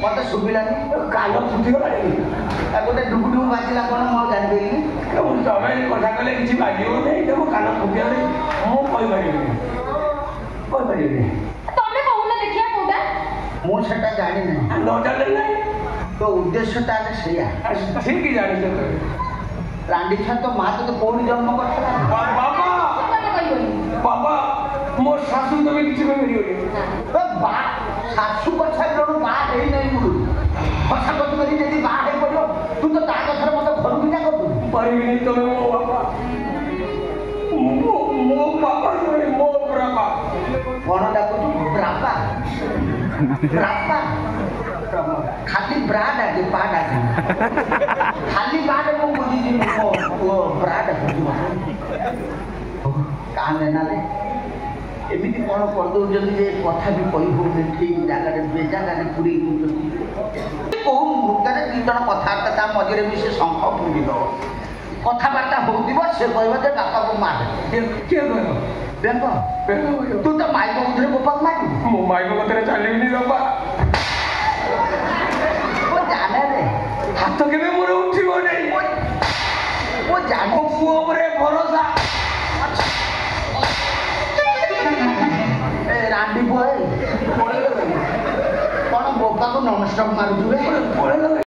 मत शुभिलानी कान फुटिगला गोटे डुबुडुबु बाजिला कौन मो जानपेली तमें कथा कले किसी बाजिब नहीं तो कान फुटिगले मुझे तमे कहूना देखिया कोटा मु सेटा जानि नहीं न जाने नहीं तो उद्देश्यटा सेया ठीक ही जानी तो रांडी छा तो माँ तो कौन जन्म करता बाबा मो शाशु तुम्हें किसी में मिली बा शाशु कथा जन बा नहीं नहीं मुझे कथा कथ करी यदि बा है पड़ो तू तो ता कथा मत घर की जा कर परिबी नहीं तुम्हें मो बाबा मो बाबा नहीं मो ब्राबा कौन डाकू ब्राबा ब्राबा खाली ब्राड आगे पाड आगे खाली बाड मो बुझी जी मो ब्राड बुझी कान लेना ले एमिति कौन कर दो जदी जे कथा भी कहि हो ने ठीक जगह रे बेजागा रे पूरी को मुक्तारे दी जण कथार्थ ता मझिरे भी से शंख फुंडी दो कथाबार्ता होतिबो से कहबो जे बापा को मार के कहबो बेंगो तू तो माई को उधरे गोपाल मारी मो माई को तेरे चली नहीं बाबा वो जाने रे हाथ के में मोर उठिबो नहीं वो जानो पुओ परे भरोसा रांडी बोए कौन बोका को नॉन स्टॉप मारू जुए